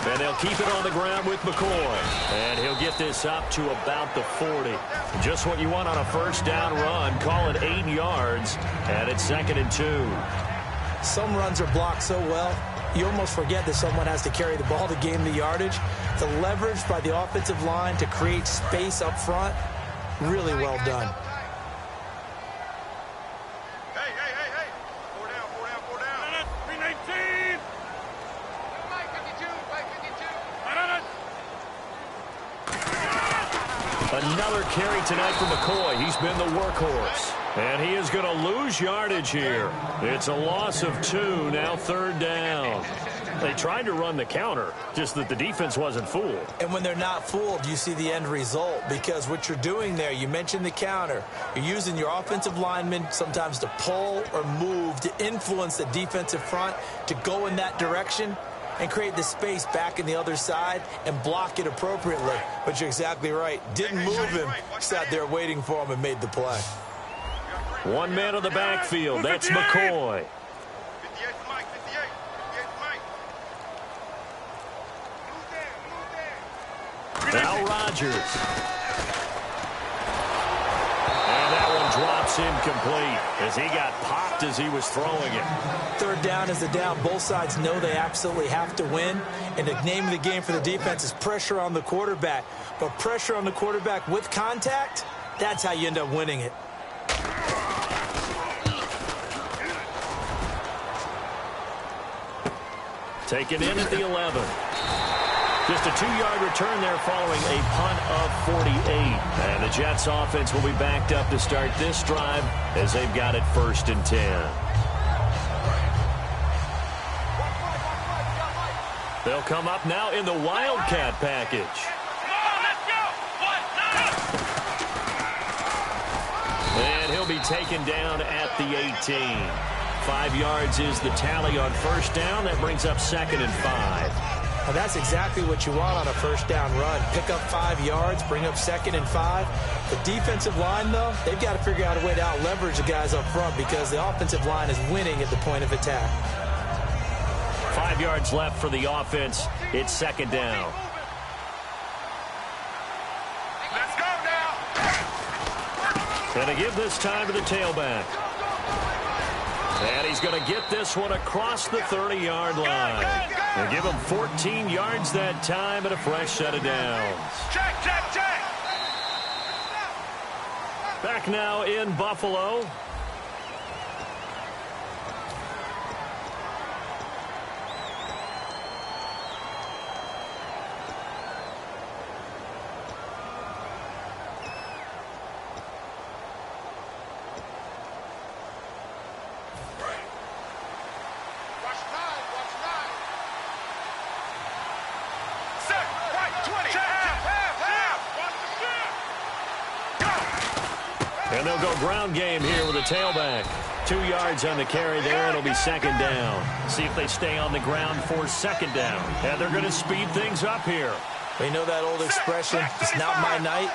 [SPEAKER 2] And they'll keep it on the ground with McCoy. And he'll get this up to about the 40. Just what you want on a first down run. Call it 8 yards. And it's 2nd and 2.
[SPEAKER 3] Some runs are blocked so well, you almost forget that someone has to carry the ball to gain the yardage. The leverage by the offensive line to create space up front, really well done.
[SPEAKER 4] Hey. 4 down. 319. Mike 52.
[SPEAKER 2] Another carry tonight for McCoy. He's been the workhorse. And he is going to lose yardage here. It's a loss of 2, now 3rd down. They tried to run the counter, just that the defense wasn't fooled.
[SPEAKER 3] And when they're not fooled, you see the end result, because what you're doing there, you mentioned the counter. You're using your offensive linemen sometimes to pull or move to influence the defensive front to go in that direction and create the space back in the other side and block it appropriately. But you're exactly right. Didn't move him, sat there waiting for him and made the play.
[SPEAKER 2] One man on the backfield. That's McCoy.
[SPEAKER 4] 58 Mike. 58 Mike. Move there.
[SPEAKER 2] Now Rodgers. And that one drops incomplete as he got popped as he was throwing it.
[SPEAKER 3] 3rd down is the down. Both sides know they absolutely have to win. And the name of the game for the defense is pressure on the quarterback. But pressure on the quarterback with contact, that's how you end up winning it.
[SPEAKER 2] Taken in at the 11. Just a 2-yard return there following a punt of 48. And the Jets offense will be backed up to start this drive as they've got it 1st and 10. They'll come up now in the Wildcat package. And he'll be taken down at the 18. 5 yards is the tally on 1st down. That brings up 2nd and 5.
[SPEAKER 3] Well, that's exactly what you want on a 1st down run. Pick up 5 yards, bring up 2nd and 5. The defensive line, though, they've got to figure out a way to out-leverage the guys up front because the offensive line is winning at the point of attack.
[SPEAKER 2] 5 yards left for the offense. It's 2nd down.
[SPEAKER 4] Let's go now.
[SPEAKER 2] Going to give this time to the tailback. And he's going to get this one across the 30-yard line. They'll give him 14 yards that time and a fresh set of downs.
[SPEAKER 4] Check.
[SPEAKER 2] Back now in Buffalo. And they'll go ground game here with a tailback. 2 yards on the carry there. It'll be 2nd down. See if they stay on the ground for 2nd down. And they're going to speed things up here.
[SPEAKER 3] We know that old expression, it's not my night.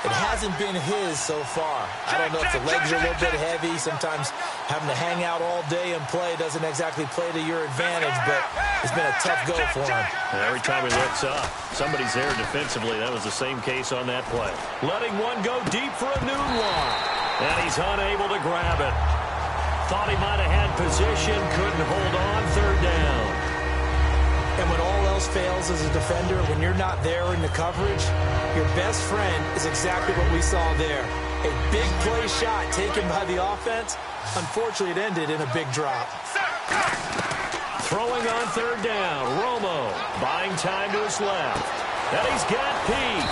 [SPEAKER 3] It hasn't been his so far. I don't know if the legs are a little bit heavy. Sometimes having to hang out all day and play doesn't exactly play to your advantage, but it's been a tough go for him.
[SPEAKER 2] And every time he looks up, somebody's there defensively. That was the same case on that play. Letting one go deep for a noon one. And he's unable to grab it. Thought he might have had position, couldn't hold on. 3rd down.
[SPEAKER 3] And when all else fails as a defender, when you're not there in the coverage, your best friend is exactly what we saw there. A big play shot taken by the offense. Unfortunately, it ended in a big drop.
[SPEAKER 2] Throwing on 3rd down. Romo buying time to his left. And he's got Peak.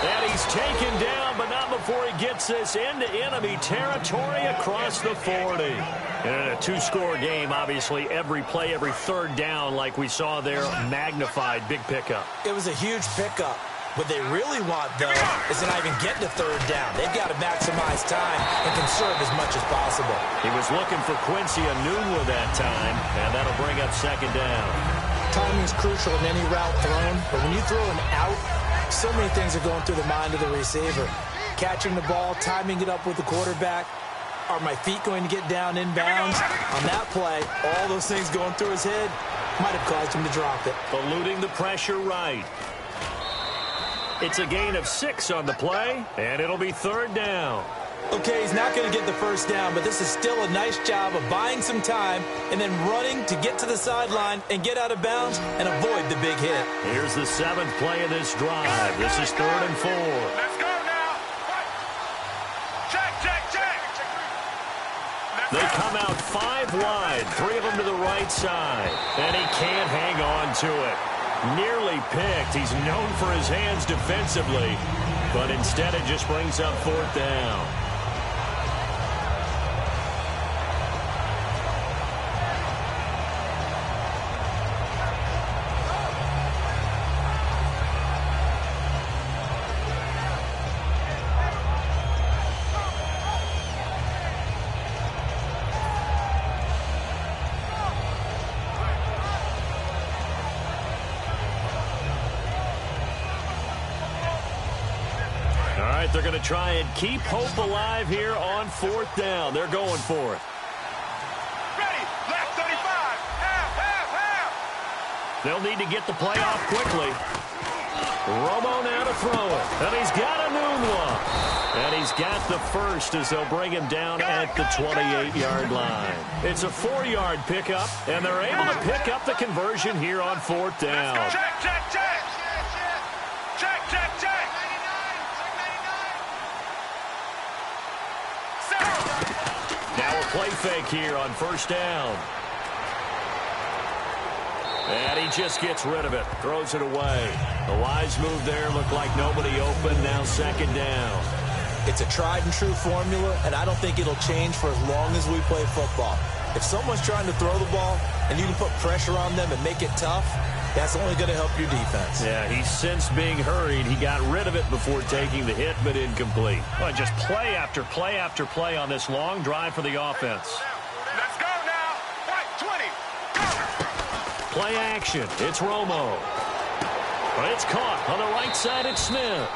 [SPEAKER 2] And he's taken down, but not before he gets this into enemy territory across the 40. And in a 2-score game, obviously, every play, every 3rd down, like we saw there, magnified. Big pickup.
[SPEAKER 3] It was a huge pickup. What they really want, though, is to not even get to 3rd down. They've got to maximize time and conserve as much as possible.
[SPEAKER 2] He was looking for Quincy Enunwa that time, and that'll bring up 2nd down.
[SPEAKER 3] Timing is crucial in any route thrown, but when you throw an out, so many things are going through the mind of the receiver. Catching the ball, timing it up with the quarterback, Are my feet going to get down inbounds? On that play, all those things going through his head might have caused him to drop it.
[SPEAKER 2] Eluding the pressure right. It's a gain of 6 on the play, and it'll be 3rd down.
[SPEAKER 3] Okay, he's not going to get the first down, but this is still a nice job of buying some time and then running to get to the sideline and get out of bounds and avoid the big hit.
[SPEAKER 2] Here's the 7th play of this drive. This is 3rd and 4.
[SPEAKER 4] Let's go now. Check, check, check.
[SPEAKER 2] They come out 5 wide, 3 of them to the right side, and he can't hang on to it. Nearly picked. He's known for his hands defensively, but instead it just brings up 4th down. They're going to try and keep hope alive here on 4th down. They're going for it.
[SPEAKER 4] Ready. Left 35. Half.
[SPEAKER 2] They'll need to get the play off quickly. Romo now to throw it. And he's got a noon one. And he's got the first as they'll bring him down at the 28-yard line. It's a 4-yard pickup, and they're able to pick up the conversion here on 4th down.
[SPEAKER 4] Check, check, check. Check, check, check.
[SPEAKER 2] Now a play fake here on 1st down. And he just gets rid of it. Throws it away. The wise move there. Looked like nobody open. Now 2nd down.
[SPEAKER 3] It's a tried-and-true formula, and I don't think it'll change for as long as we play football. If someone's trying to throw the ball and you can put pressure on them and make it tough, that's only going to help your defense.
[SPEAKER 2] Yeah, he's since being hurried. He got rid of it before taking the hit, but incomplete. Well, just play after play after play on this long drive for the offense.
[SPEAKER 4] Let's go now. White 20. Go.
[SPEAKER 2] Play action. It's Romo. It's caught on the right side. It's Smith.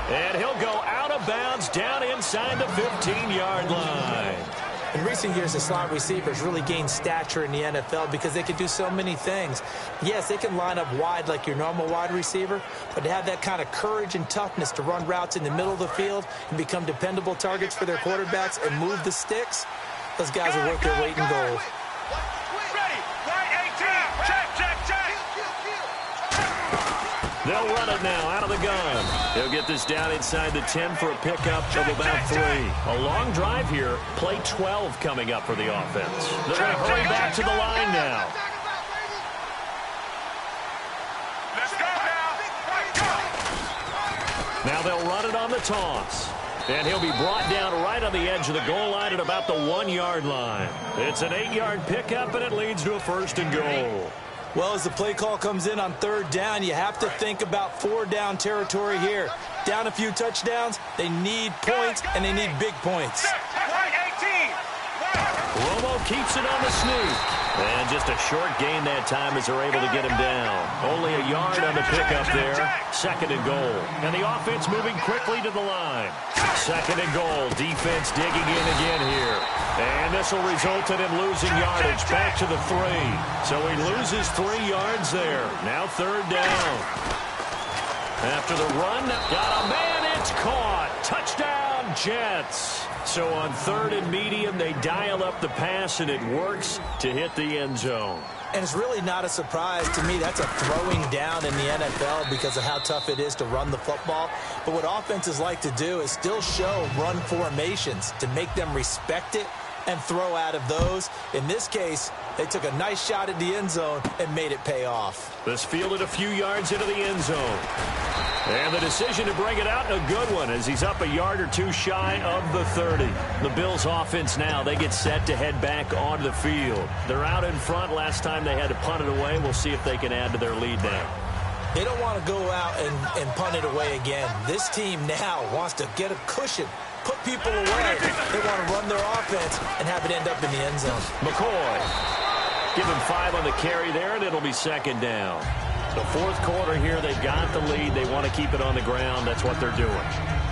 [SPEAKER 2] And he'll go out of bounds down inside the 15-yard line.
[SPEAKER 3] In recent years, the slot receivers really gained stature in the NFL because they can do so many things. Yes, they can line up wide like your normal wide receiver, but to have that kind of courage and toughness to run routes in the middle of the field and become dependable targets for their quarterbacks and move the sticks, those guys are worth their weight in gold.
[SPEAKER 4] Ready. White 18. Check, check, check.
[SPEAKER 2] They'll run it now out of the gun. He'll get this down inside the 10 for a pickup of about 3. A long drive here. Play 12 coming up for the offense. They're going to hurry back to the line now.
[SPEAKER 4] Let's go now.
[SPEAKER 2] Now they'll run it on the toss. And he'll be brought down right on the edge of the goal line at about the 1-yard line. It's an 8-yard pickup, and it leads to a 1st and goal.
[SPEAKER 3] Well, as the play call comes in on 3rd down, you have to think about 4-down territory here. Down a few touchdowns, they need points, and they need big points.
[SPEAKER 4] White 18.
[SPEAKER 2] Romo keeps it on the sneak. And just a short gain that time as they're able to get him down. Only a yard on the pickup there. 2nd and goal. And the offense moving quickly to the line. 2nd and goal. Defense digging in again here. And this will result in him losing yardage back to the 3. So he loses 3 yards there. Now 3rd down. After the run, got a man. It's caught. Touchdown, Jets. So on 3rd and medium, they dial up the pass, and it works to hit the end zone.
[SPEAKER 3] And it's really not a surprise to me. That's a throwing down in the NFL because of how tough it is to run the football. But what offenses like to do is still show run formations to make them respect it and throw out of those. In this case, they took a nice shot at the end zone and made it pay off.
[SPEAKER 2] This fielded a few yards into the end zone. And the decision to bring it out, a good one, as he's up a yard or 2 shy of the 30. The Bills offense now, they get set to head back onto the field. They're out in front. Last time they had to punt it away. We'll see if they can add to their lead now.
[SPEAKER 3] They don't want to go out and punt it away again. This team now wants to get a cushion, put people away. They want to run their offense and have it end up in the end zone.
[SPEAKER 2] McCoy, give him 5 on the carry there, and it'll be 2nd down. The 4th quarter here, they've got the lead. They want to keep it on the ground. That's what they're doing.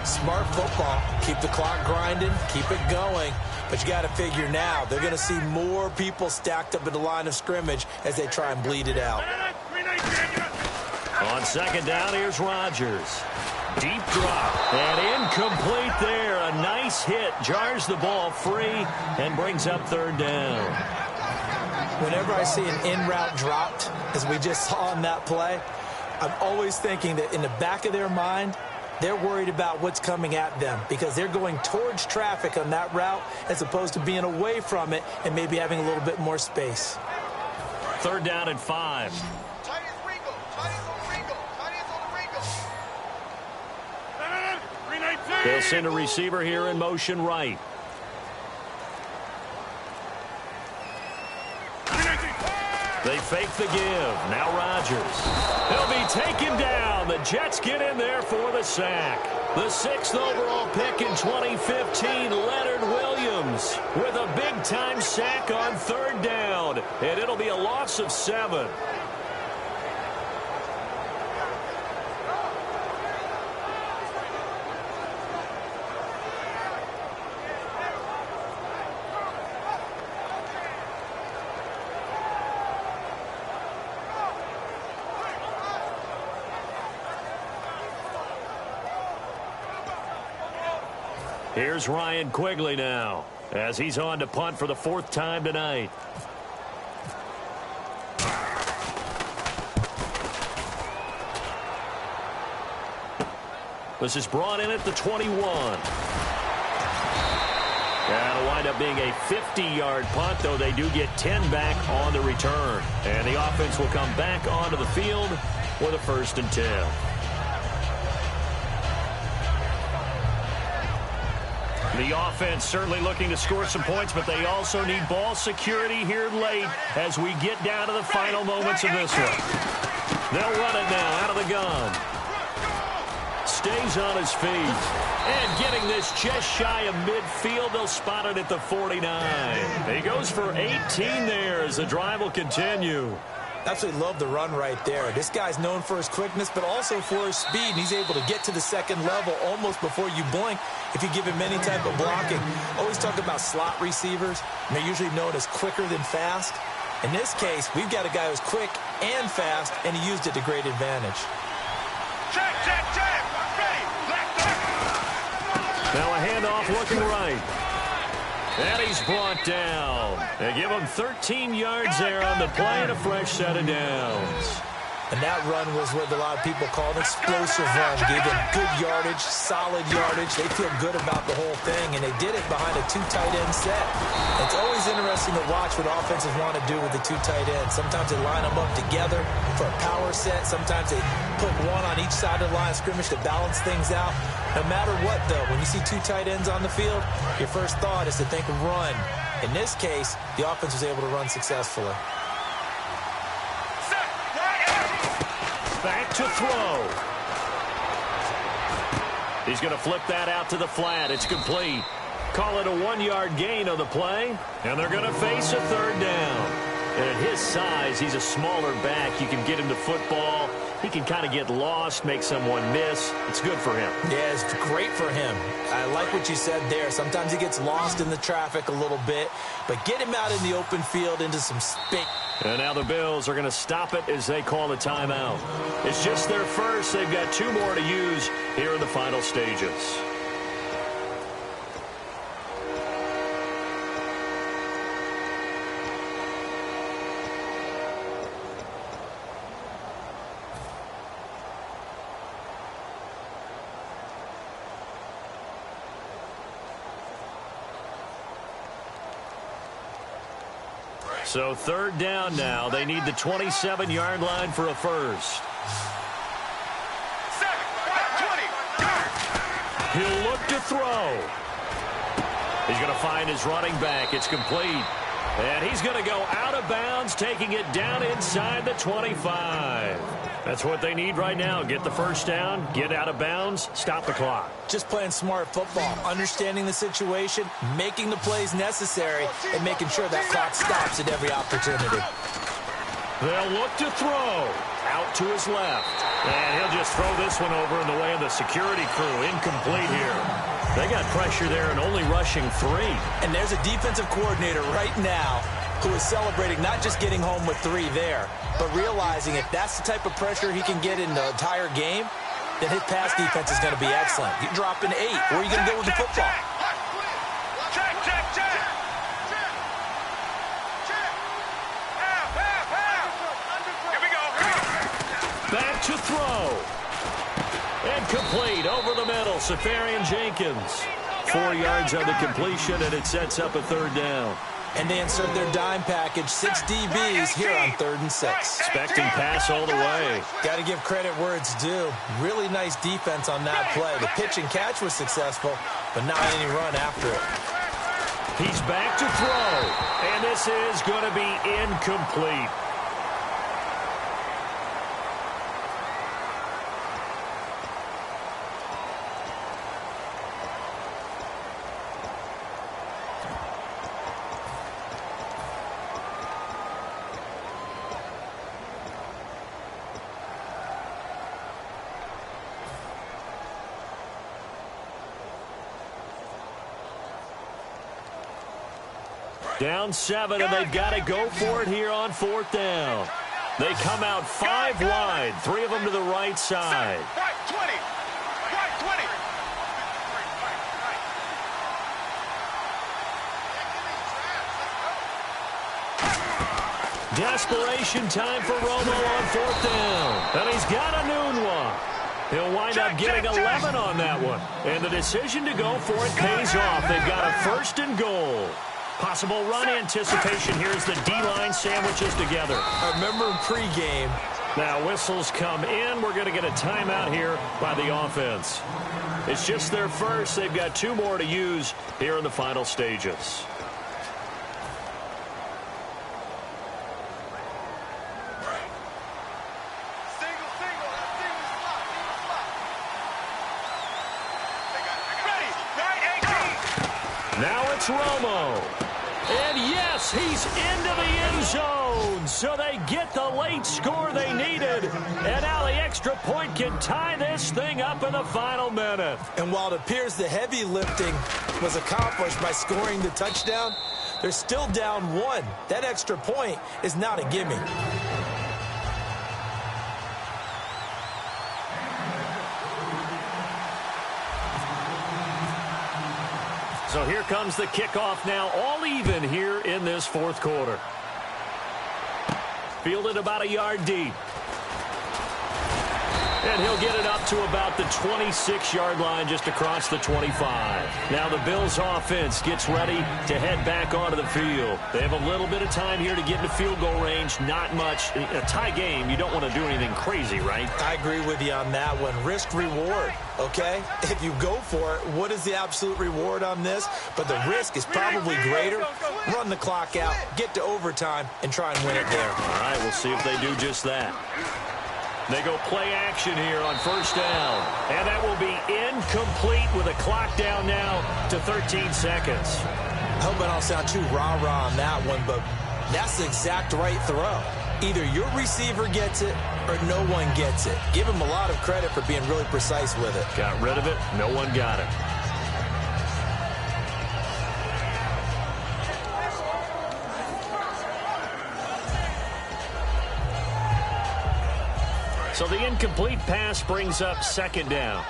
[SPEAKER 3] Smart football. Keep the clock grinding. Keep it going. But you got to figure now, they're going to see more people stacked up at the line of scrimmage as they try and bleed it out.
[SPEAKER 2] On second down, here's Rodgers. Deep drop, and incomplete there. A nice hit, jars the ball free, and brings up third down.
[SPEAKER 3] Whenever I see an in-route dropped, as we just saw in that play, I'm always thinking that in the back of their mind, they're worried about what's coming at them because they're going towards traffic on that route as opposed to being away from it and maybe having a little bit more space.
[SPEAKER 2] Third down and 5. They'll send a receiver here in motion right. They fake the give. Now Rodgers. He'll be taken down. The Jets get in there for the sack. The 6th overall pick in 2015, Leonard Williams, with a big-time sack on third down. And it'll be a loss of 7. Here's Ryan Quigley now, as he's on to punt for the 4th time tonight. This is brought in at the 21. That'll wind up being a 50-yard punt, though they do get 10 back on the return. And the offense will come back onto the field with a 1st and 10. The offense certainly looking to score some points, but they also need ball security here late as we get down to the final moments of this one. They'll run it now out of the gun. Stays on his feet. And getting this just shy of midfield, they'll spot it at the 49. He goes for 18 there as the drive will continue.
[SPEAKER 3] Absolutely love the run right there. This guy's known for his quickness, but also for his speed. And he's able to get to the second level almost before you blink if you give him any type of blocking. Always talk about slot receivers, and they're usually known as quicker than fast. In this case, we've got a guy who's quick and fast, and he used it to great advantage.
[SPEAKER 4] Check, check, check. Ready.
[SPEAKER 2] Now a handoff looking right. And he's brought down. They give him 13 yards there on the play and a fresh set of downs.
[SPEAKER 3] And that run was what a lot of people call an explosive run. Gave them good yardage, solid yardage. They feel good about the whole thing, and they did it behind a 2 tight end set. It's always interesting to watch what offenses want to do with the 2 tight ends. Sometimes they line them up together for a power set. Sometimes they put one on each side of the line of scrimmage to balance things out. No matter what, though, when you see 2 tight ends on the field, your first thought is to think run. In this case, the offense was able to run successfully.
[SPEAKER 2] Back to throw. He's going to flip that out to the flat. It's complete. Call it a 1-yard gain on the play, and they're going to face a third down. And at his size, he's a smaller back. You can get him to football. He can kind of get lost, make someone miss. It's good for him.
[SPEAKER 3] Yeah, it's great for him. I like what you said there. Sometimes he gets lost in the traffic a little bit, but get him out in the open field into some space.
[SPEAKER 2] And now the Bills are going to stop it as they call the timeout. It's just their first. They've got 2 more to use here in the final stages. So third down now. They need the 27-yard line for a first. 20. He'll look to throw. He's going to find his running back. It's complete. And he's going to go out of bounds, taking it down inside the 25. That's what they need right now. Get the first down, get out of bounds, stop the clock.
[SPEAKER 3] Just playing smart football, understanding the situation, making the plays necessary, and making sure that clock stops at every opportunity.
[SPEAKER 2] They'll look to throw. Out to his left. And he'll just throw this one over in the way of the security crew. Incomplete here. They got pressure there and only rushing 3.
[SPEAKER 3] And there's a defensive coordinator right now who is celebrating not just getting home with 3 there, but realizing if that's the type of pressure he can get in the entire game, then his pass defense is going to be excellent. You drop an 8. Where are you going to go with the football?
[SPEAKER 4] Check, check, check. Here we go.
[SPEAKER 2] Back to throw. And complete over the middle. Safarian Jenkins. 4 yards on the completion, and it sets up a 3rd down.
[SPEAKER 3] And they insert their dime package, 6 DBs here on 3rd and 6.
[SPEAKER 2] Expecting pass all the way.
[SPEAKER 3] Got to give credit where it's due. Really nice defense on that play. The pitch and catch was successful, but not any run after it.
[SPEAKER 2] He's back to throw, and this is going to be incomplete. Down 7, and they've got to go for it here on 4th down. They come out 5 wide, 3 of them to the right side.
[SPEAKER 4] Right 20. Right 20.
[SPEAKER 2] Desperation time for Romo on 4th down. And he's got a noon one. He'll wind up getting 11 on that one. And the decision to go for it pays off. They've got a 1st and goal. Possible run anticipation here as the D-line sandwiches together.
[SPEAKER 3] I remember pregame.
[SPEAKER 2] Now whistles come in. We're going to get a timeout here by the offense. It's just their first. They've got 2 more to use here in the final stages. Now it's Romo. And yes, he's into the end zone. So they get the late score they needed. And now the extra point can tie this thing up in the final minute.
[SPEAKER 3] And while it appears the heavy lifting was accomplished by scoring the touchdown, they're still down 1. That extra point is not a gimme.
[SPEAKER 2] So here comes the kickoff now, all even here in this 4th quarter. Fielded about a yard deep. And he'll get it up to about the 26-yard line, just across the 25. Now the Bills offense gets ready to head back onto the field. They have a little bit of time here to get into field goal range. Not much. A tie game, you don't want to do anything crazy, right?
[SPEAKER 3] I agree with you on that one. Risk reward, okay? If you go for it, what is the absolute reward on this? But the risk is probably greater. Run the clock out, get to overtime, and try and win it there.
[SPEAKER 2] All right, we'll see if they do just that. They go play action here on 1st down. And that will be incomplete with a clock down now to 13 seconds.
[SPEAKER 3] I hope I don't sound too rah-rah on that one, but that's the exact right throw. Either your receiver gets it or no one gets it. Give him a lot of credit for being really precise with it.
[SPEAKER 2] Got rid of it. No one got it. So the incomplete pass brings up 2nd down.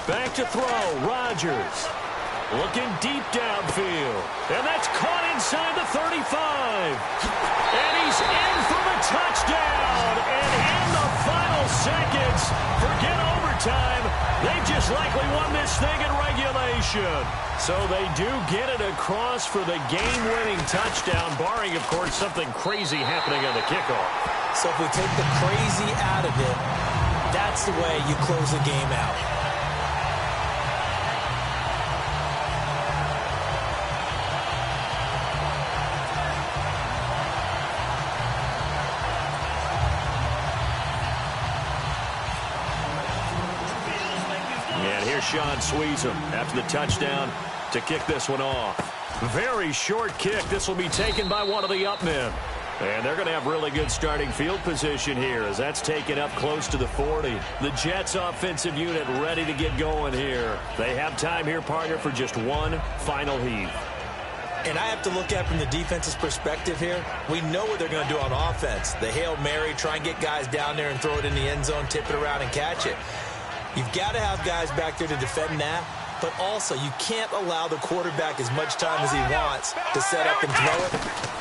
[SPEAKER 2] Back to throw, Rodgers. Looking deep downfield. And that's caught inside the 35. And he's in for the touchdown. And in the final seconds, forget overtime. They've just likely won this thing in regulation. So they do get it across for the game-winning touchdown, barring, of course, something crazy happening on the kickoff.
[SPEAKER 3] So if we take the crazy out of it, that's the way you close the game out.
[SPEAKER 2] And here's Sean Sweezum after the touchdown to kick this one off. Very short kick. This will be taken by one of the up men. And they're going to have really good starting field position here as that's taken up close to the 40. The Jets offensive unit ready to get going here. They have time here, partner, for just one final heave.
[SPEAKER 3] And I have to look at from the defense's perspective here. We know what they're going to do on offense. The Hail Mary, try and get guys down there and throw it in the end zone, tip it around and catch it. You've got to have guys back there to defend that. But also, you can't allow the quarterback as much time as he wants to set up and throw it.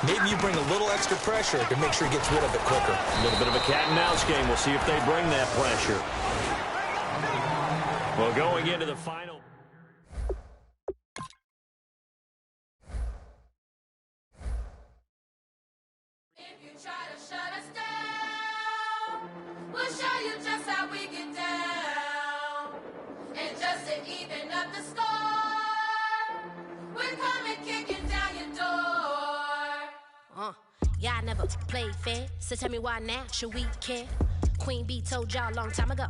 [SPEAKER 3] Maybe you bring a little extra pressure to make sure he gets rid of it quicker.
[SPEAKER 2] A little bit of a cat and mouse game. We'll see if they bring that pressure. Well, going into the final.
[SPEAKER 5] If you try to shut us down, we'll show you just how we get down. And just to even up the score, we're coming kicking down your door.
[SPEAKER 6] Y'all never played fair, so tell me why now should we care? Queen Bee told y'all a long time ago,